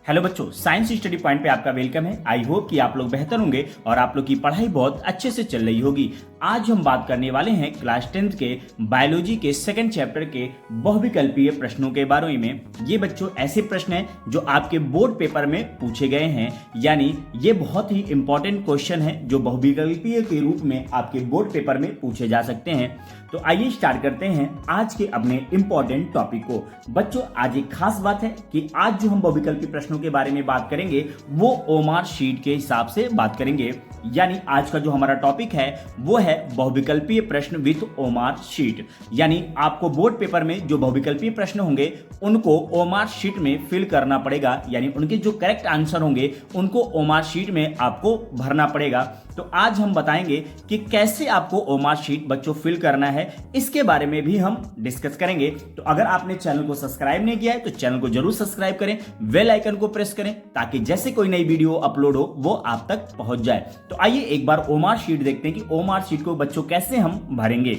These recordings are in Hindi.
हेलो बच्चों, साइंस स्टडी पॉइंट पे आपका वेलकम है। आई होप कि आप लोग बेहतर होंगे और आप लोग की पढ़ाई बहुत अच्छे से चल रही होगी। आज हम बात करने वाले हैं क्लास 10th के बायोलॉजी के सेकंड चैप्टर के बहुविकल्पीय प्रश्नों के बारे में। ये बच्चों ऐसे प्रश्न हैं जो आपके बोर्ड पेपर में पूछे गए हैं, यानी ये बहुत ही इंपॉर्टेंट क्वेश्चन है जो बहुविकल्पीय के रूप में आपके बोर्ड पेपर में पूछे जा सकते हैं। तो आइए स्टार्ट करते हैं आज के अपने इंपॉर्टेंट टॉपिक को। बच्चों, आज एक खास बात है कि आज जो हम बहुविकल्पी प्रश्नों के बारे में बात करेंगे वो ओमार शीट के हिसाब से बात करेंगे, यानी आज का जो हमारा टॉपिक है वो है बहुविकल्पीय प्रश्न विद ओमार शीट। यानी आपको बोर्ड पेपर में जो बहुविकल्पीय प्रश्न होंगे उनको ओमार शीट में फिल करना पड़ेगा, यानी उनके जो करेक्ट आंसर होंगे उनको ओमार शीट में आपको भरना पड़ेगा। तो आज हम बताएंगे कि कैसे आपको ओमार शीट बच्चों फिल करना है, इसके बारे में भी हम डिस्कस करेंगे। तो अगर आपने चैनल को सब्सक्राइब नहीं किया है तो चैनल को जरूर सब्सक्राइब करें, बेल आइकन को प्रेस करें ताकि जैसे कोई नई वीडियो अपलोड हो वो आप तक पहुंच जाए। तो आइए एक बार ओमार शीट देखते हैं कि ओमार शीट को बच्चों कैसे हम भरेंगे।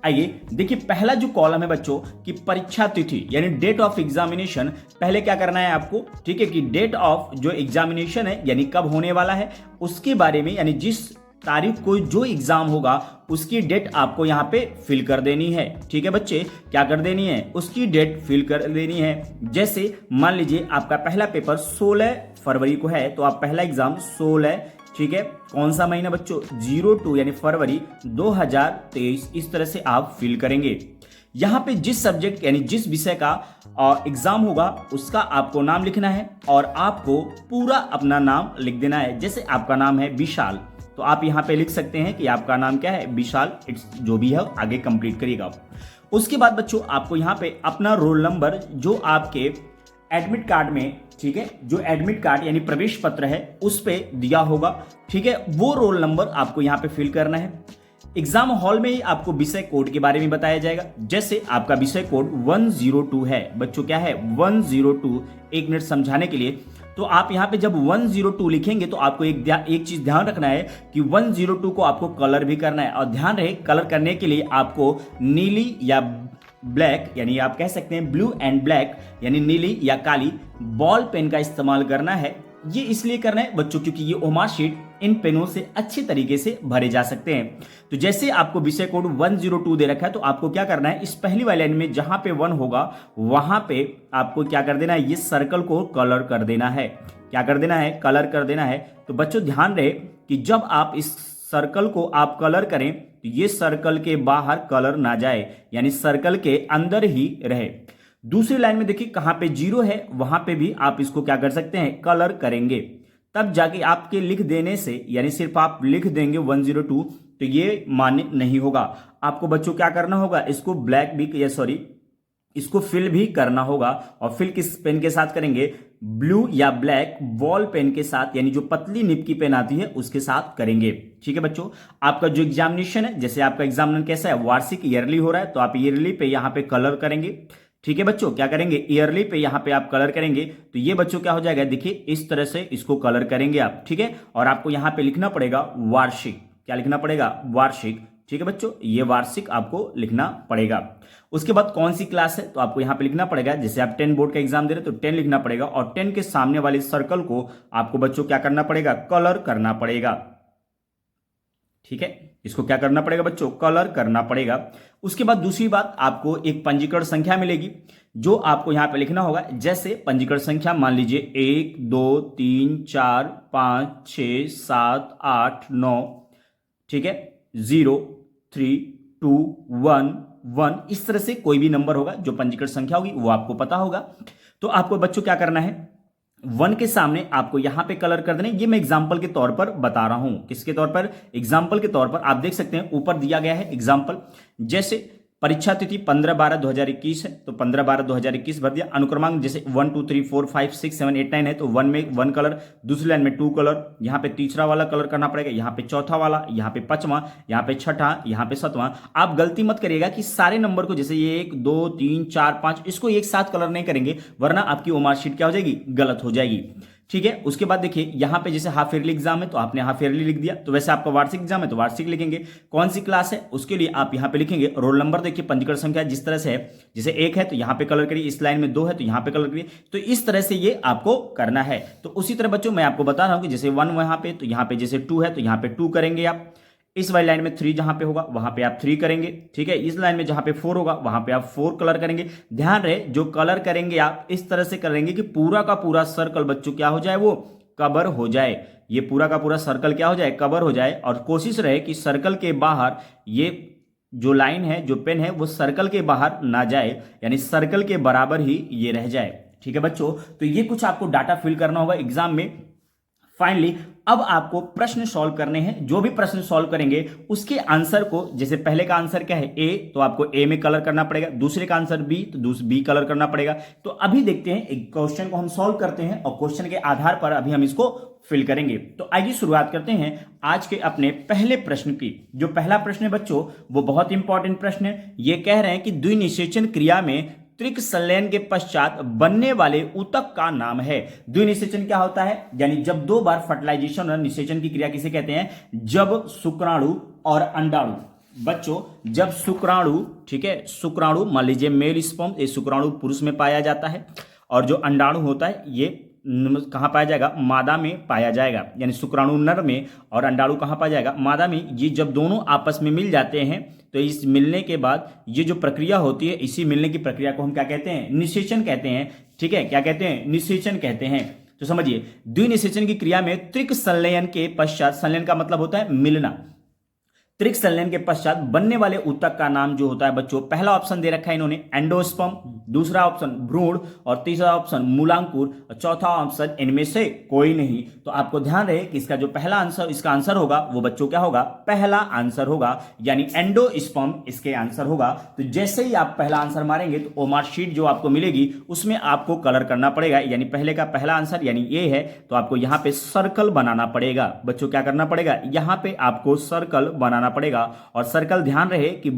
आइए देखिए, पहला जो कॉलम है बच्चों कि परीक्षा तिथि यानी डेट ऑफ एग्जामिनेशन। पहले क्या करना है आपको, ठीक है, कि डेट ऑफ जो एग्जामिनेशन है यानी कब होने वाला है उसके बारे में, यानी जिस तारीख को जो एग्जाम होगा उसकी डेट आपको यहाँ पे फिल कर देनी है। ठीक है बच्चे, क्या कर देनी है, उसकी डेट फिल कर देनी है। जैसे मान लीजिए आपका पहला पेपर 16 फरवरी को है तो आप पहला एग्जाम 16, ठीक है, कौन सा महीना बच्चों, 02 यानी फरवरी 2023, इस तरह से आप फिल करेंगे। यहां पे जिस सब्जेक्ट यानी जिस विषय का एग्जाम होगा उसका आपको नाम लिखना है और आपको पूरा अपना नाम लिख देना है। जैसे आपका नाम है विशाल तो आप यहां पे लिख सकते हैं कि आपका नाम क्या है, विशाल। इट्स जो भी है आगे कंप्लीट करिएगा। उसके बाद बच्चों आपको यहां पे अपना रोल नंबर जो आपके एडमिट कार्ड में, ठीक है, जो एडमिट कार्ड यानी प्रवेश पत्र है उस पे दिया होगा, ठीक है, वो रोल नंबर आपको यहाँ पे फिल करना है। एग्जाम हॉल में ही आपको विषय कोड के बारे में बताया जाएगा। जैसे आपका विषय कोड 102 है बच्चों, क्या है 102। एक मिनट समझाने के लिए, तो आप यहाँ पे जब 102 लिखेंगे तो आपको एक चीज ध्यान रखना है कि 102 को आपको कलर भी करना है। और ध्यान रहे, कलर करने के लिए आपको नीली या ब्लैक, यानी आप कह सकते हैं ब्लू एंड ब्लैक, यानी नीली या काली बॉल पेन का इस्तेमाल करना है। ये इसलिए करना है बच्चों क्योंकि ये ओमार शीट इन पेनों से अच्छी तरीके से भरे जा सकते हैं। तो जैसे आपको विषय कोड 102 दे रखा है तो आपको क्या करना है, इस पहली वाली लाइन में जहां पे 1 होगा वहां पे आपको क्या कर देना है, ये सर्कल को कलर कर देना है। क्या कर देना है, कलर कर देना है। तो बच्चों ध्यान रहे कि जब आप इस सर्कल को आप कलर करें तो ये सर्कल के बाहर कलर ना जाए, यानी सर्कल के अंदर ही रहे। दूसरी लाइन में देखिए कहां पे 0 है वहां पे भी आप इसको क्या कर सकते हैं, कलर करेंगे। तब जाके आपके लिख देने से, यानी सिर्फ आप लिख देंगे 102 तो ये मान्य नहीं होगा। आपको बच्चों क्या करना होगा, इसको ब्लैक भी, या सॉरी, इसको फिल भी करना होगा। और फिल किस पेन के साथ करेंगे, ब्लू या ब्लैक बॉल पेन के साथ, यानी जो पतली निब की पेन आती है उसके साथ करेंगे। ठीक है बच्चों, आपका जो एग्जामिनेशन है, जैसे आपका एग्जामिनेशन कैसा है, वार्षिक ईयरली हो रहा है तो आप ईयरली पे यहां पे कलर करेंगे। ठीक है बच्चों, क्या करेंगे, ईयरली पे यहां पे आप कलर करेंगे। तो ये बच्चों क्या हो जाएगा, देखिए इस तरह से इसको कलर करेंगे आप। ठीक है, और आपको यहां पे लिखना पड़ेगा वार्षिक। क्या लिखना पड़ेगा, वार्षिक। ठीक है बच्चों, ये वार्षिक आपको लिखना पड़ेगा। उसके बाद कौन सी क्लास है तो आपको यहां पे लिखना पड़ेगा, जैसे आप 10 बोर्ड का एग्जाम दे रहे तो 10 लिखना पड़ेगा और 10 के सामने वाले सर्कल को आपको बच्चों क्या करना पड़ेगा, कलर करना पड़ेगा। ठीक है, इसको क्या करना पड़ेगा बच्चों, कलर करना पड़ेगा। उसके बाद दूसरी बात, आपको एक पंजीकरण संख्या मिलेगी जो आपको यहां पे लिखना होगा। जैसे पंजीकरण संख्या मान लीजिए 1 2 3 4 5 6 7 8 9, ठीक है, 0 3 2 1 1, इस तरह से कोई भी नंबर होगा जो पंजीकरण संख्या होगी वो आपको पता होगा। तो आपको बच्चों क्या करना है, 1 के सामने आपको यहां पे कलर कर देना। ये मैं एग्जांपल के तौर पर बता रहा हूं, किसके तौर पर, एग्जांपल के तौर पर। आप देख सकते हैं ऊपर दिया गया है एग्जांपल। जैसे परीक्षा तिथि 15/12/2021 है तो 15/12/2021 भर दिया। अनुक्रमांक जैसे 1 2 3 4 5 6 7 8 9 है तो 1 में 1 कलर, दूसरी लाइन में 2 कलर, यहाँ पे तीसरा वाला कलर करना पड़ेगा, यहाँ पे चौथा वाला, यहाँ पे पांचवा, यहाँ पे छठा, यहाँ पे सातवां। आप गलती मत करिएगा कि सारे नंबर को जैसे ये 1 2 3 4 5 इसको एक साथ कलर नहीं करेंगे वरना आपकी ओमार शीट क्या हो जाएगी, गलत हो जाएगी। ठीक है। उसके बाद देखिए यहाँ पे जैसे हाफ ईयरली एग्जाम है तो आपने हाफ ईयरली लिख दिया, तो वैसे आपका वार्षिक एग्जाम है तो वार्षिक लिखेंगे। कौन सी क्लास है उसके लिए आप यहाँ पे लिखेंगे रोल नंबर। देखिए पंजीकरण संख्या जिस तरह से है, जैसे 1 है तो यहाँ पे कलर करिए, इस लाइन में 2 है तो यहाँ पे कलर करिए, तो इस तरह से ये आपको करना है। तो उसी तरह बच्चों मैं आपको बता रहा हूँ कि जैसे 1 वहाँ पे, तो यहाँ पे जैसे 2 है तो यहाँ पे 2 करेंगे आप। इस वाली लाइन में 3 जहां पे होगा वहां पे आप 3 करेंगे, ठीक है। इस लाइन में जहां पे 4 होगा वहां पे आप 4 कलर करेंगे। ध्यान रहे जो कलर करेंगे आप इस तरह से करेंगे कि पूरा का पूरा सर्कल बच्चों क्या हो जाए, वो कवर हो जाए। ये पूरा का पूरा सर्कल क्या हो जाए, कवर हो जाए। और कोशिश रहे कि सर्कल के बाहर ये जो लाइन है, जो पेन है, वो सर्कल के बाहर ना जाए, यानी सर्कल के बराबर ही ये रह जाए, ठीक है बच्चों। तो ये कुछ आपको डाटा फिल करना होगा एग्जाम में। फाइनली अब आपको प्रश्न सॉल्व करने हैं। जो भी प्रश्न सॉल्व करेंगे उसके आंसर को, जैसे पहले का आंसर क्या है ए, तो आपको ए में कलर करना पड़ेगा। दूसरे का आंसर बी, तो बी कलर करना पड़ेगा। तो अभी देखते हैं एक क्वेश्चन को हम सॉल्व करते हैं और क्वेश्चन के आधार पर अभी हम इसको फिल करेंगे। तो आइए शुरुआत करते हैं आज के अपने पहले प्रश्न की। जो पहला प्रश्न है बच्चों वो बहुत इंपॉर्टेंट प्रश्न है। ये कह रहे हैं कि द्विनिषेचन क्रिया में त्रिक संलयन के पश्चात बनने वाले ऊतक का नाम है। द्विनिषेचन क्या होता है, यानी जब 2 बार फर्टिलाइजेशन और निषेचन की क्रिया किसे कहते हैं, जब शुक्राणु और अंडाणु, बच्चों जब शुक्राणु, ठीक है, शुक्राणु मान लीजिए मेल स्पर्म, ये शुक्राणु पुरुष में पाया जाता है, और जो अंडाणु होता है ये कहां पाया जाएगा, मादा में पाया जाएगा। यानी शुक्राणु नर में और अंडाणु कहां पाया जाएगा, मादा में। ये जब दोनों आपस में मिल जाते हैं तो इस मिलने के बाद ये जो प्रक्रिया होती है, इसी मिलने की प्रक्रिया को हम क्या कहते हैं, निषेचन कहते हैं, ठीक है। क्या कहते हैं, निषेचन कहते हैं। तो समझिए द्विनिषेचन की क्रिया में त्रिक संलयन के पश्चात, संलयन का मतलब होता है मिलना, त्रिक संलयन के पश्चात बनने वाले ऊतक का नाम जो होता है बच्चों, पहला ऑप्शन दे रखा है इन्होंने एंडोस्पर्म, दूसरा ऑप्शन भ्रूण, और तीसरा ऑप्शन मूलांकुर, और चौथा ऑप्शन इनमें से कोई नहीं। तो आपको ध्यान रहे कि इसका जो पहला आंसर, इसका आंसर होगा वो बच्चों क्या होगा, पहला आंसर होगा, यानी एंडोस्पर्म इसके आंसर होगा। तो जैसे ही आप पहला आंसर मारेंगे तो ओमार शीट जो आपको मिलेगी उसमें आपको कलर करना पड़ेगा, यानी पहले का पहला आंसर यानी ये है, तो आपको यहां पे सर्कल बनाना पड़ेगा। बच्चों क्या करना पड़ेगा, यहां पे आपको सर्कल बनाना पड़ेगा। और सर्कल ध्यान रहे कि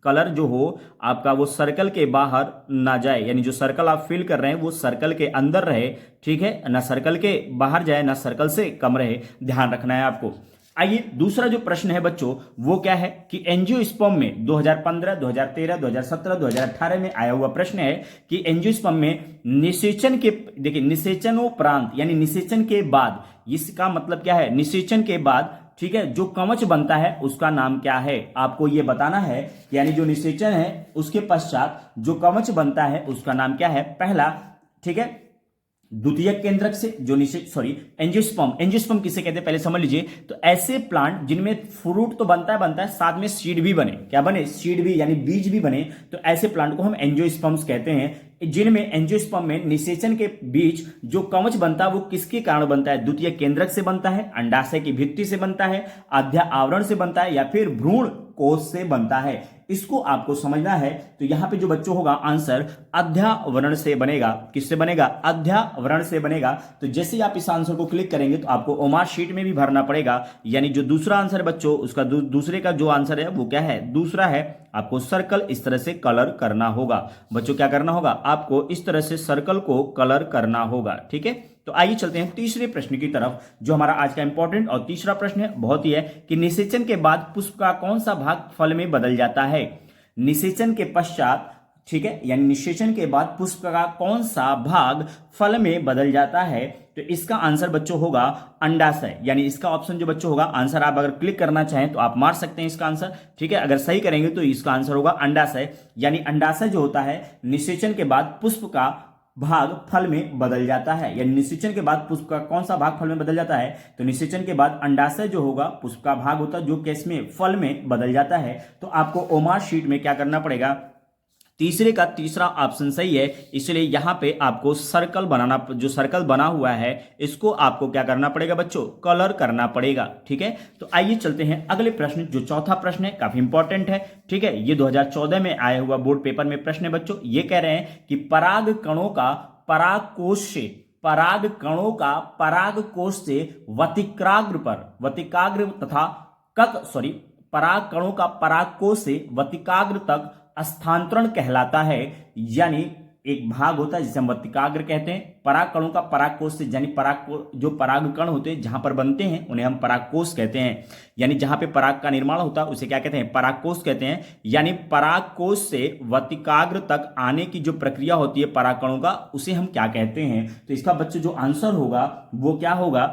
कलर जो हो आपका वो सर्कल के बाहर ना जाए, यानी जो सर्कल आप फिल कर रहे हैं वो सर्कल के अंदर रहे, ठीक है, ना सर्कल के बाहर जाए ना सर्कल से कम रहे, ध्यान रखना है आपको। आइए दूसरा जो प्रश्न है बच्चों वो क्या है कि एंजियोस्पर्म में 2015, 2013, 2017, 2018 में आया हुआ प्रश्न है कि एंजियोस्पर्म में निषेचन के, देखिए निषेचनोपरांत यानी निषेचन के बाद, इसका मतलब क्या है, निषेचन के बाद, ठीक है, जो कवच बनता है उसका नाम क्या है, आपको यह बताना है। यानी जो निषेचन है उसके पश्चात जो कवच बनता है उसका नाम क्या है, पहला, ठीक है, द्वितीय केंद्रक से जो एंजियोस्पर्म, एंजियोस्पर्म किसे कहते हैं पहले समझ लीजिए। तो ऐसे प्लांट जिनमें फ्रूट तो बनता है साथ में सीड भी बने, क्या बने, सीड भी यानी बीज भी बने, तो ऐसे प्लांट को हम एंजियोस्पर्म्स कहते हैं। जिनमें एंजियोस्पर्म में निषेचन के बीच जो कवच बनता है वो किसके कारण बनता है, द्वितीय केंद्रक से बनता है, अंडाशय की भित्ति से बनता है, आध्या आवरण से बनता है, या फिर भ्रूण कोश से बनता है। इसको आपको समझना है। तो यहां पे जो बच्चों होगा आंसर अध्यावरण से बनेगा। किससे बनेगा, अध्यावरण से बनेगा। तो जैसे ही आप इस आंसर को क्लिक करेंगे तो आपको ओमार शीट में भी भरना पड़ेगा, यानी जो दूसरा आंसर है बच्चों उसका दूसरे का जो आंसर है वो क्या है, दूसरा है। आपको सर्कल इस तरह से कलर करना होगा बच्चों, क्या करना होगा, आपको इस तरह से सर्कल को कलर करना होगा, ठीक है। तो आइए चलते हैं तीसरे प्रश्न की तरफ, जो हमारा आज का इंपॉर्टेंट और तीसरा प्रश्न है, बहुत ही है कि निषेचन के बाद पुष्प का कौन सा भाग फल में बदल जाता है। निषेचन के पश्चात, ठीक है, यानी निषेचन के बाद पुष्प का कौन सा भाग फल में बदल जाता है। तो इसका आंसर बच्चों होगा अंडाशय, यानी इसका ऑप्शन जो बच्चों होगा, आंसर आप अगर क्लिक करना चाहें तो आप मार सकते हैं इसका आंसर, ठीक है। अगर सही करेंगे तो इसका आंसर होगा अंडाशय, यानी अंडाशय जो होता है निषेचन के बाद पुष्प का भाग फल में बदल जाता है। यानी निषेचन के बाद पुष्प का कौन सा भाग फल में बदल जाता है, तो निषेचन के बाद अंडाशय जो होगा पुष्प का भाग होता है जो केस में फल में बदल जाता है। तो आपको ओमार शीट में क्या करना पड़ेगा, तीसरे का तीसरा ऑप्शन सही है, इसलिए यहां पे आपको सर्कल बनाना, जो सर्कल बना हुआ है इसको आपको क्या करना पड़ेगा बच्चों, कलर करना पड़ेगा, ठीक है। तो आइए चलते हैं अगले प्रश्न, जो चौथा प्रश्न है काफी इंपॉर्टेंट है, ठीक है। ये 2014 में आया हुआ बोर्ड पेपर में प्रश्न है बच्चों। ये कह रहे हैं कि पराग कणों का परागकोश से, पराग कणों का परागकोश से वतिकाग्र पर, वतिकाग्र तथा पराग कणों का परागकोश से वतिकाग्र तक स्थानांतरण कहलाता है। यानी एक भाग होता है जिसे हम वर्तिकाग्र कहते हैं। पराग कणों का परागकोश से, यानी जो पराग कण होते हैं जहां पर बनते हैं उन्हें हम परागकोश कहते हैं। यानी जहां पे पराग का निर्माण होता है उसे क्या कहते हैं, परागकोश कहते हैं। यानी परागकोश से वर्तिकाग्र तक आने की जो प्रक्रिया होती है पराग कणों का, उसे हम क्या कहते हैं। तो इसका बच्चों जो आंसर होगा वो क्या होगा,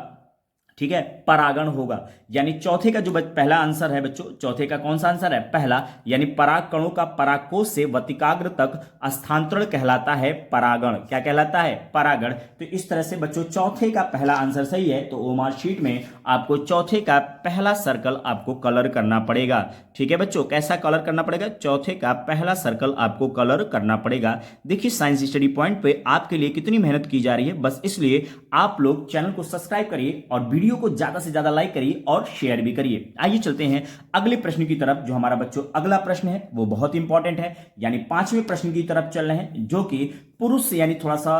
ठीक है, परागण होगा। यानी चौथे का जो पहला आंसर है बच्चों, चौथे का कौन सा आंसर है, पहला, यानी पराग कणों का परागकोश से वर्तिकाग्र तक स्थानांतरण कहलाता है परागण। क्या कहलाता है, परागण। तो इस तरह से बच्चों चौथे का पहला आंसर सही है। तो ओमार शीट में आपको चौथे का पहला सर्कल आपको कलर करना पड़ेगा। ठीक है बच्चों, कैसा कलर करना पड़ेगा, चौथे का पहला सर्कल आपको कलर करना पड़ेगा। देखिए साइंस स्टडी पॉइंट पे आपके लिए कितनी मेहनत की जा रही है, बस इसलिए आप लोग चैनल को सब्सक्राइब करिए और वीडियो को ज्यादा से ज्यादा लाइक करिए और शेयर भी करिए। आइए चलते हैं अगले प्रश्न की तरफ। जो हमारा बच्चों अगला प्रश्न है वो बहुत इंपॉर्टेंट है, यानी पांचवें प्रश्न की तरफ चल रहे हैं, जो कि पुरुष से यानी थोड़ा सा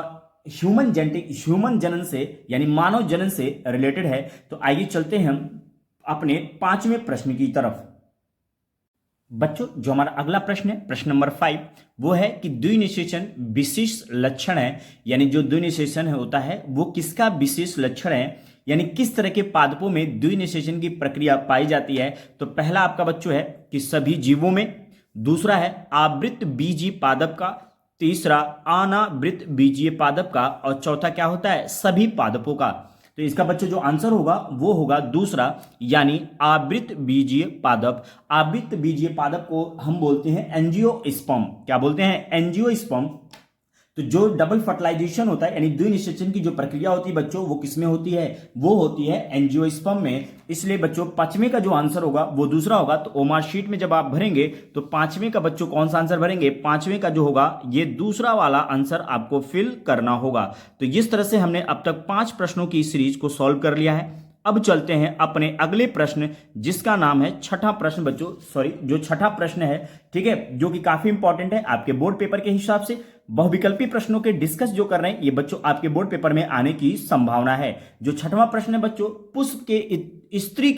ह्यूमन जनन से यानी मानव जनन से रिलेटेड है। तो आइए चलते हैं हम अपने पांचवें प्रश्न की तरफ। बच्चों जो हमारा अगला प्रश्न है, प्रश्न नंबर 5, वो है कि द्विनिषेचन विशिष्ट लक्षण है। यानी जो द्विनिषेचन होता है वो किसका विशेष लक्षण है, यानी किस तरह के पादपों में द्विनिषेचन की प्रक्रिया पाई जाती है। तो पहला आपका बच्चों है कि सभी जीवों में, दूसरा है आवृत बीजीय पादप का, तीसरा अनावृत बीजीय पादप का, और चौथा क्या होता है, सभी पादपों का। तो इसका बच्चों जो आंसर होगा वो होगा दूसरा, यानी आवृत बीजीय पादप। आवृत बीजीय पादप को हम बोलते हैं एंजियोस्पर्म। क्या बोलते हैं, एंजियोस्पर्म। तो जो डबल फर्टिलाइजेशन होता है यानी द्विनिषेचन की जो प्रक्रिया होती है बच्चों, वो किसमें होती है, वो होती है एंजियोस्पर्म में। इसलिए बच्चों पांचवें का जो आंसर होगा वो दूसरा होगा। तो ओमार शीट में जब आप भरेंगे तो पांचवें का बच्चों कौन सा आंसर भरेंगे, पांचवें का जो होगा ये दूसरा वाला आंसर आपको फिल करना होगा। तो इस तरह से हमने अब तक 5 प्रश्नों की सीरीज को सॉल्व कर लिया है। अब चलते हैं अपने अगले प्रश्न, जिसका नाम है छठा प्रश्न बच्चों, जो छठा प्रश्न है, ठीक है, जो कि काफी इंपॉर्टेंट है आपके बोर्ड पेपर के हिसाब से। बहुविकल्पी प्रश्नों के डिस्कस जो कर रहे हैं ये बच्चों आपके बोर्ड पेपर में आने की संभावना है। जो छठवां प्रश्न है बच्चों, पुष्प के स्त्री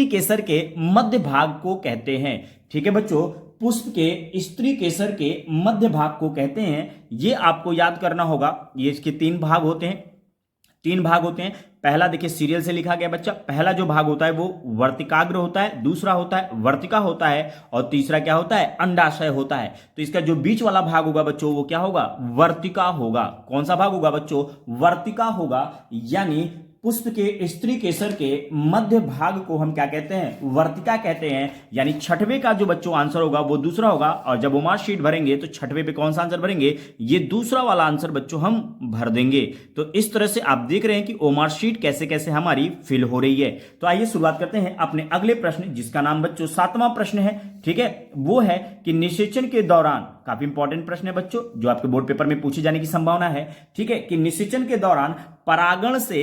केसर के मध्य भाग को कहते हैं। ठीक है बच्चों, पुष्प के स्त्री केसर के मध्य भाग को कहते हैं। ये आपको याद करना होगा। ये इसके 3 भाग होते हैं। पहला देखिए सीरियल से लिखा गया बच्चा, पहला जो भाग होता है वो वर्तिकाग्र होता है, दूसरा होता है वर्तिका होता है, और तीसरा क्या होता है, अंडाशय होता है। तो इसका जो बीच वाला भाग होगा बच्चों वो क्या होगा, वर्तिका होगा। कौन सा भाग होगा बच्चों, वर्तिका होगा। यानी पुष्प के स्त्री केसर के मध्य भाग को हम क्या कहते हैं, वर्तिका कहते हैं। यानी छठवें का जो बच्चों आंसर होगा वो दूसरा होगा। और जब ओमार शीट भरेंगे तो छठवें पे कौन सा आंसर भरेंगे, ये दूसरा वाला आंसर बच्चों हम भर देंगे। तो इस तरह से आप देख रहे हैं कि ओमार शीट कैसे कैसे हमारी फिल हो रही है। तो आइए शुरुआत करते हैं अपने अगले प्रश्न, जिसका नाम बच्चों 7वां प्रश्न है। ठीक है, वो है कि निषेचन के दौरान, काफी इंपॉर्टेंट प्रश्न है बच्चों, जो आपके बोर्ड पेपर में पूछे जाने की संभावना है। ठीक है, कि निषेचन के दौरान परागण से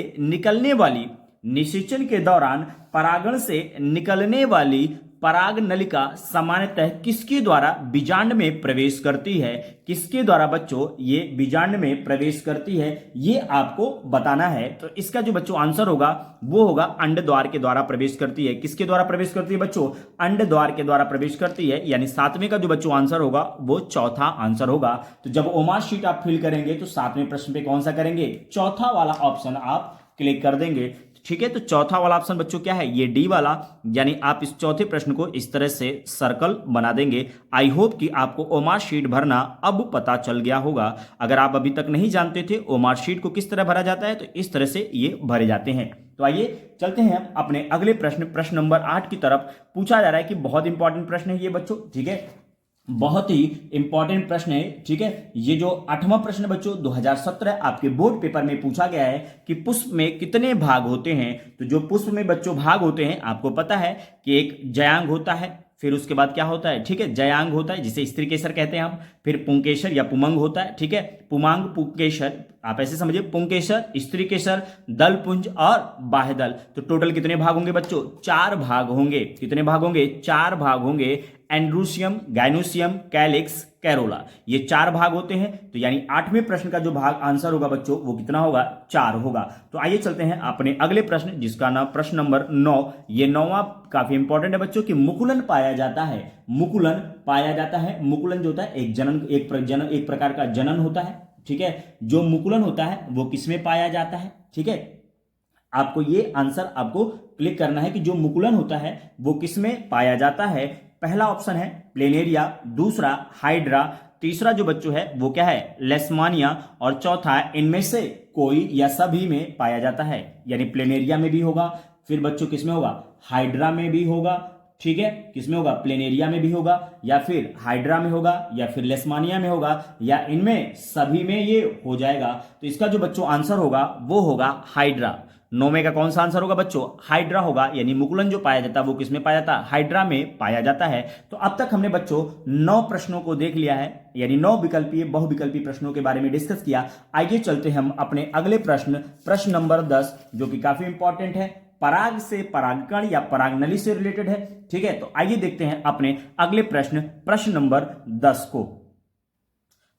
निकलने वाली पराग नलिका सामान्यतः किसके द्वारा बीजांड में प्रवेश करती है, किसके द्वारा बच्चों ये बीजांड में प्रवेश करती है, ये आपको बताना है। तो इसका जो बच्चों आंसर होगा वो होगा अंड द्वार के द्वारा प्रवेश करती है। किसके द्वारा प्रवेश करती है बच्चों, अंड द्वार के द्वारा प्रवेश करती है। यानी 7वें का जो बच्चों आंसर होगा वो चौथा आंसर होगा। तो जब ओमार शीट आप फिल करेंगे तो 7वें प्रश्न पे कौन सा करेंगे, चौथा वाला ऑप्शन आप क्लिक कर देंगे। ठीक है, तो चौथा वाला ऑप्शन बच्चों क्या है, ये डी वाला। यानी आप इस चौथे प्रश्न को इस तरह से सर्कल बना देंगे। आई होप कि आपको ओमार शीट भरना अब पता चल गया होगा। अगर आप अभी तक नहीं जानते थे ओमार शीट को किस तरह भरा जाता है, तो इस तरह से ये भरे जाते हैं। तो आइए चलते हैं अपने अगले प्रश्न नंबर 8 की तरफ। पूछा जा रहा है कि बहुत इंपॉर्टेंट प्रश्न है ये बच्चों। ठीक है, बहुत ही इंपॉर्टेंट प्रश्न है। ठीक है, ये जो 8वां प्रश्न बच्चों 2017 आपके बोर्ड पेपर में पूछा गया है कि पुष्प में कितने भाग होते हैं। तो जो पुष्प में बच्चों भाग होते हैं, आपको पता है कि एक जयांग होता है, फिर उसके बाद क्या होता है, ठीक है, जयांग होता है जिसे स्त्री केसर कहते हैं हम, फिर पुंकेसर या पुमंग होता है। ठीक है, पुमांग, पुंकेसर, आप ऐसे समझिए, पुंकेसर, स्त्री केसर, दल पुंज और बाह्यदल। तो टोटल कितने भाग होंगे बच्चों, 4 भाग होंगे। कितने भाग होंगे, 4 भाग होंगे एंड्रूसियम, गाइनोसियम, कैलिक्स, कैरोला। ये 4 भाग होते हैं। तो यानी 8वें प्रश्न का जो भाग आंसर होगा बच्चों वो कितना होगा? 4 होगा। तो आइए चलते हैं अपने अगले प्रश्न, जिसका नाम प्रश्न नंबर 9। ये 9वां काफी इंपॉर्टेंट है बच्चों कि मुकुलन पाया जाता है। मुकुलन पाया जाता है। मुकुलन जो होता है एक प्रकार का जनन होता है। ठीक है, जो मुकुलन होता है वो किसमें पाया जाता है? ठीक है, आपको ये आंसर आपको क्लिक करना है कि जो मुकुलन होता है वो किसमें पाया जाता है। पहला ऑप्शन है प्लेनेरिया, दूसरा हाइड्रा, तीसरा जो बच्चों है वो क्या है? लेशमानिया, और चौथा इनमें से कोई या सभी में पाया जाता है। यानी प्लेनेरिया में भी होगा, फिर बच्चों किसमें होगा? हाइड्रा में भी होगा। ठीक है, किसमें होगा? प्लेनेरिया में भी होगा, या फिर हाइड्रा में होगा, या फिर लेशमानिया में होगा, या इनमें सभी में ये हो जाएगा। तो इसका जो बच्चों आंसर होगा वो होगा हाइड्रा। 9वें का कौन सा आंसर होगा बच्चों? हाइड्रा होगा। यानी मुकुलन जो पाया जाता है वो किसमें पाया जाता है? हाइड्रा में पाया जाता है। तो अब तक हमने बच्चों 9 प्रश्नों को देख लिया है, यानी 9 विकल्पीय बहुविकल्पीय प्रश्नों के बारे में डिस्कस किया। आइए चलते हैं हम अपने अगले प्रश्न नंबर 10, जो कि काफी इंपॉर्टेंट है, पराग से परागकण या परागनली से रिलेटेड है। ठीक है, तो आइए देखते हैं अपने अगले प्रश्न नंबर 10 को।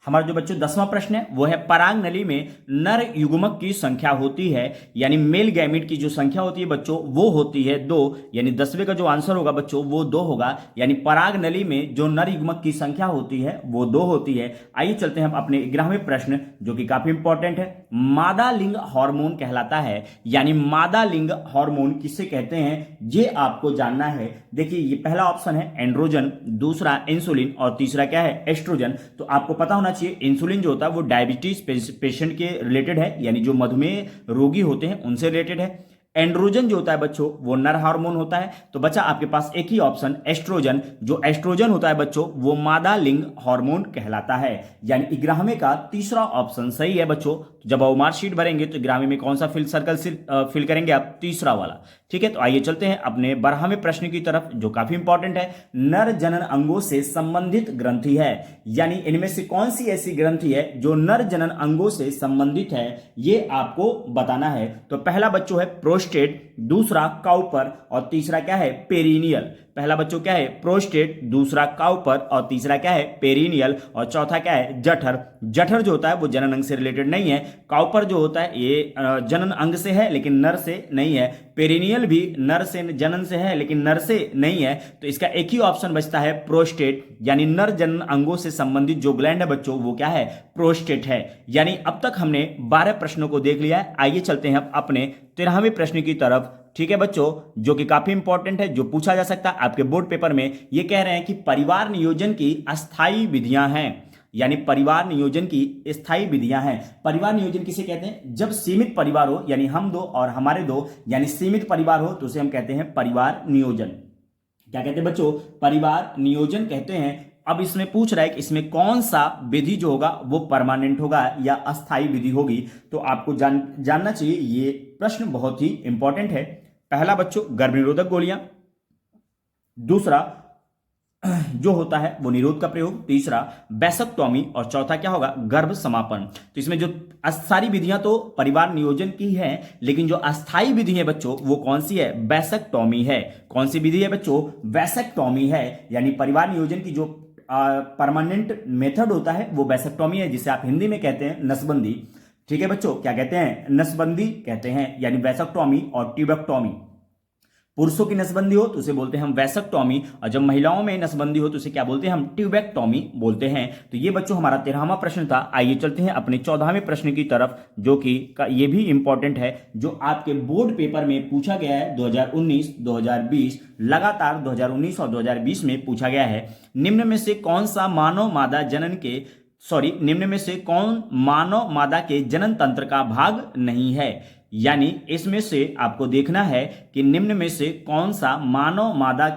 हमारा जो बच्चों 10वां प्रश्न है वो है पराग नली में नर युग्मक की संख्या होती है, यानी मेल गैमिट की जो संख्या होती है बच्चों वो होती है 2। यानी 10वें का जो आंसर होगा बच्चों वो 2 होगा। यानी पराग नली में जो नर युग्मक की संख्या होती है वो 2 होती है। आइए चलते हैं हम अपने 11वें प्रश्न, जो कि काफी इंपॉर्टेंट है। मादा लिंग हार्मोन कहलाता है, यानी मादा लिंग हार्मोन किसे कहते हैं ये आपको जानना है। देखिए, ये पहला ऑप्शन है एंड्रोजन, दूसरा इंसुलिन, और तीसरा क्या है? एस्ट्रोजन। तो आपको पता होना चाहिए इंसुलिन जो होता है वो डायबिटीज पेशेंट के रिलेटेड है, यानी जो मधुमेह रोगी होते हैं उनसे रिलेटेड है। एंड्रोजन जो होता है बच्चों वो नर हार्मोन होता है। तो बच्चा आपके पास एक ही ऑप्शन एस्ट्रोजन, जो एस्ट्रोजन होता है बच्चों वो मादा लिंग हार्मोन कहलाता है। यानी 11वें का तीसरा ऑप्शन सही है बच्चों। जब आप मार्कशीट भरेंगे तो 11वें में कौन सा फिल करेंगे आप? तीसरा वाला। ठीक है, तो आइए चलते हैं अपने 12वें प्रश्न की तरफ, जो काफी इंपॉर्टेंट है। नर जनन अंगों से संबंधित ग्रंथि है, यानी इनमें से कौन सी ऐसी ग्रंथि है जो नर जनन अंगों से संबंधित है, ये आपको बताना है। तो पहला बच्चों है प्रोस्टेट, दूसरा काउपर, और तीसरा क्या है? पेरिनियल। पहला बच्चों क्या है? प्रोस्टेट, दूसरा काउपर, और तीसरा क्या है? पेरिनियल, और चौथा क्या है? जठर। जठर जो होता है वो जनन अंग से रिलेटेड नहीं है। काउपर जो होता है ये जनन अंग से है लेकिन नर से नहीं है। पेरिनियल भी नर से जनन से है लेकिन नर से नहीं है। तो इसका एक ही ऑप्शन बचता है प्रोस्टेट, यानी नर जनन अंगों से संबंधित जो ग्लैंड है बच्चों वो क्या है? प्रोस्टेट है। यानी अब तक हमने 12 प्रश्नों को देख लिया है। आइए चलते हैं अब अपने 13वें प्रश्न की तरफ। ठीक है बच्चों, जो कि काफी इंपॉर्टेंट है, जो पूछा जा सकता है आपके बोर्ड पेपर में। ये कह रहे हैं कि परिवार नियोजन की अस्थायी विधियां हैं, यानी परिवार नियोजन की स्थायी विधियां हैं। परिवार नियोजन किसे कहते हैं? जब सीमित परिवार हो, यानी हम 2 और हमारे 2, यानी सीमित परिवार हो तो उसे हम कहते हैं परिवार नियोजन। क्या कहते हैं बच्चों? परिवार नियोजन कहते हैं। अब इसमें पूछ रहा है कि इसमें कौन सा विधि जो होगा वो परमानेंट होगा या अस्थायी विधि होगी। तो आपको जानना चाहिए, ये प्रश्न बहुत ही इंपॉर्टेंट है। पहला बच्चों गर्भनिरोधक गोलियां, दूसरा जो होता है वो निरोध का प्रयोग, तीसरा वैसक्टॉमी, और चौथा क्या होगा? गर्भ समापन। तो इसमें जो सारी विधियां तो परिवार नियोजन की है, लेकिन जो अस्थायी विधि है बच्चों वो कौन सी है? वैसक्टॉमी है। कौन सी विधि है बच्चों? वैसक्टॉमी है। यानी परिवार नियोजन की जो परमानेंट मेथड होता है वो वैसक्टॉमी है, जिसे आप हिंदी में कहते हैं नसबंदी। ठीक है बच्चों, क्या कहते हैं? नसबंदी कहते हैं, यानी वैसक्टॉमी और ट्यूबेक्टॉमी। पुरुषों की नसबंदी हो तो उसे बोलते हैं हम वैसक्टॉमी, और जब महिलाओं में नसबंदी हो तो उसे क्या बोलते हैं? हम ट्यूबेक्टॉमी बोलते हैं। तो ये बच्चों हमारा 13वां प्रश्न था। आइए चलते हैं अपने 14वें प्रश्न की तरफ, जो कि ये भी इंपॉर्टेंट है, जो आपके बोर्ड पेपर में पूछा गया है 2019, 2020, लगातार 2019 और 2020 में पूछा गया है। निम्न में से कौन मानव मादा के जनन तंत्र का भाग नहीं है? यानी इसमें से आपको देखना है कि निम्न में से कौन सा मानव मादा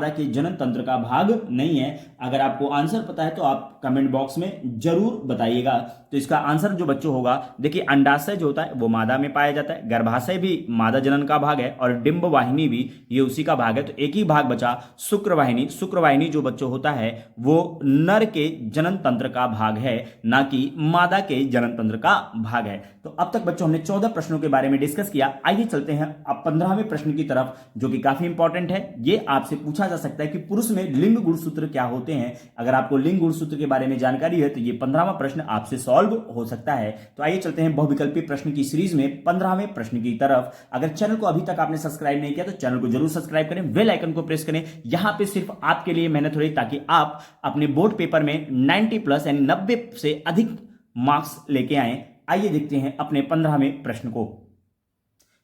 के जनन तंत्र का भाग नहीं है। अगर आपको आंसर पता है तो आप कमेंट बॉक्स में जरूर बताइएगा। तो इसका आंसर जो बच्चों होगा, देखिए अंडाशय जो होता है वो मादा में पाया जाता है, गर्भाशय भी मादा जनन का भाग है, और डिंब वाहिनी भी ये उसी का भाग है। तो एक ही भाग बचा शुक्रवाहिनी। शुक्रवाहिनी जो बच्चों होता है वो नर के जनन तंत्र का भाग है, ना कि मादा के जनन तंत्र का भाग है। तो अब तक बच्चों बच्चों हमने 14 प्रश्नों के बारे में डिस्कस किया। आइए चलते हैं अब 15वें प्रश्न की तरफ, जो कि काफी इंपॉर्टेंट है। ये आपसे पूछा जा सकता है कि पुरुष में लिंग गुणसूत्र क्या होते हैं। अगर आपको लिंग गुणसूत्र के बारे में जानकारी है तो ये 15वां प्रश्न आपसे सॉल्व हो सकता है। तो आइए चलते हैं बहुविकल्पी प्रश्न की सीरीज में 15वें प्रश्न की तरफ। अगर चैनल को अभी तक आपने सब्सक्राइब नहीं किया तो चैनल को जरूर सब्सक्राइब करें, बेल आइकन को प्रेस करें। यहां पे सिर्फ आपके लिए मेहनत हो रही ताकि आप अपने बोर्ड पेपर में 90+ यानी 90 से अधिक मार्क्स लेके आए। आइए देखते हैं अपने 15वें प्रश्न को।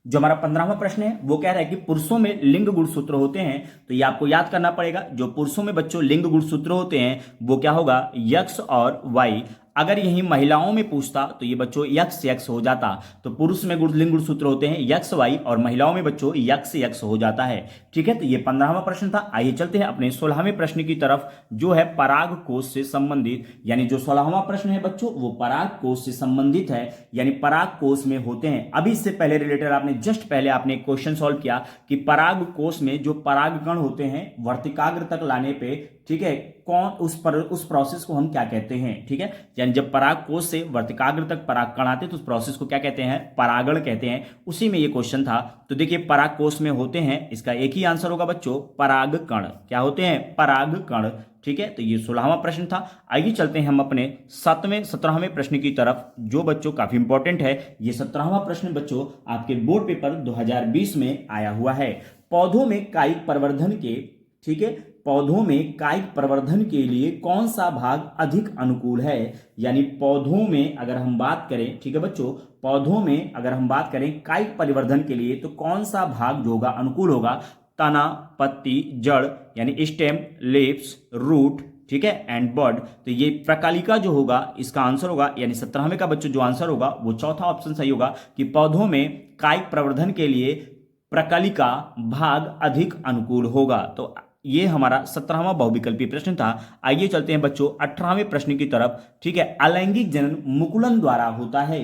जो हमारा 15वां प्रश्न है वो कह रहा है कि पुरुषों में लिंग गुणसूत्र होते हैं। तो ये आपको याद करना पड़ेगा, जो पुरुषों में बच्चों लिंग गुणसूत्र होते हैं वो क्या होगा, यक्स और वाई। अगर यही महिलाओं में पूछता तो ये बच्चों यक्स यक्स हो जाता। तो पुरुष में लिंग गुणसूत्र होते हैं यक्स वाई और महिलाओं में बच्चों यक्स यक्स हो जाता है। ठीक है, तो ये 15वां प्रश्न था। आइए चलते हैं अपने 16वें प्रश्न की तरफ, जो है पराग कोष से संबंधित। यानी जो 16वां प्रश्न है बच्चों वो पराग कोष से संबंधित है, यानी पराग कोष में होते हैं। अभी इससे पहले रिलेटेड आपने जस्ट पहले आपने एक क्वेश्चन सॉल्व किया कि पराग कोष में जो परागकण होते हैं वर्तिकाग्र तक लाने पे, ठीक है, कौन उस प्रोसेस को हम क्या कहते हैं। ठीक है, यानी जब पराग कोष से वर्तिकाग्र तक परागकण आते तो उस प्रोसेस को क्या कहते हैं, परागण कहते हैं। उसी में ये क्वेश्चन था। तो देखिए पराग कोष में होते हैं, इसका एक ही आंसर होगा बच्चों, परागकण। क्या होते हैं, परागकण। ठीक है, तो ये 16वां प्रश्न था। आइए चलते हैं हम अपने 17वें प्रश्न की तरफ, जो बच्चों काफी इंपॉर्टेंट है। ये 17वां प्रश्न बच्चों आपके बोर्ड पेपर 2020 में आया हुआ है। पौधों में कायिक प्रवर्धन के, ठीक है, पौधों में कायिक प्रवर्धन के लिए कौन सा भाग अधिक अनुकूल है। यानी पौधों में अगर हम बात करें, ठीक है बच्चों, पौधों में अगर हम बात करें कायिक परिवर्धन के लिए तो कौन सा भाग जो होगा अनुकूल होगा, तना, पत्ती, जड़ यानी स्टेम, लीव्स, रूट, ठीक है, एंड बर्ड। तो ये प्रकालिका जो होगा इसका आंसर होगा, यानी 17वें का बच्चों जो आंसर होगा वो चौथा ऑप्शन सही होगा कि पौधों में कायिक प्रवर्धन के लिए प्रकालिका भाग अधिक अनुकूल होगा। तो ये हमारा 17वां बहुविकल्पी प्रश्न था। आइए चलते हैं बच्चों 18वें प्रश्न की तरफ। ठीक है, अलैंगिक जनन मुकुलन द्वारा होता है।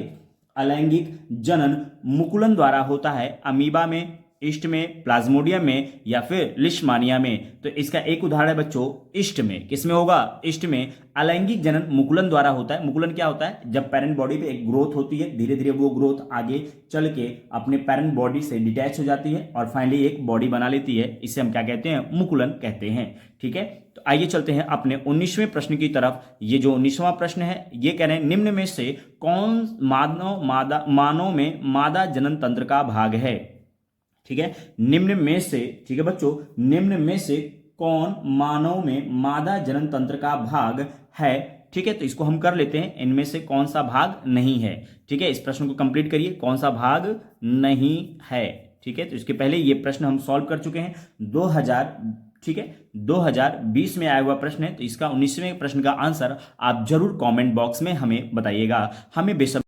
अलैंगिक जनन मुकुलन द्वारा होता है अमीबा में, ईस्ट में, प्लाज्मोडियम में या फिर लिशमानिया में। तो इसका एक उदाहरण है बच्चों ईस्ट में। किसमें होगा, ईस्ट में। अलैंगिक जनन मुकुलन द्वारा होता है। मुकुलन क्या होता है, जब पेरेंट बॉडी पे एक ग्रोथ होती है, धीरे धीरे वो ग्रोथ आगे चल के अपने पेरेंट बॉडी से डिटैच हो जाती है और फाइनली एक बॉडी बना लेती है। इसे हम क्या कहते हैं, मुकुलन कहते हैं। ठीक है, तो आइए चलते हैं अपने 19वें प्रश्न की तरफ। ये जो 19वां प्रश्न है ये कह रहे हैं निम्न में से कौन मानव में मादा जनन तंत्र का भाग है। ठीक है, निम्न में से, ठीक है बच्चों, निम्न में से कौन मानव में मादा जनन तंत्र का भाग है। ठीक है, तो इसको हम कर लेते हैं, इनमें से कौन सा भाग नहीं है। ठीक है, इस प्रश्न को कंप्लीट करिए, कौन सा भाग नहीं है। ठीक है, तो इसके पहले ये प्रश्न हम सॉल्व कर चुके हैं 2020 में आया हुआ प्रश्न है। तो इसका 19वें प्रश्न का आंसर आप जरूर कमेंट बॉक्स में हमें बताइएगा। हमें बेसब्री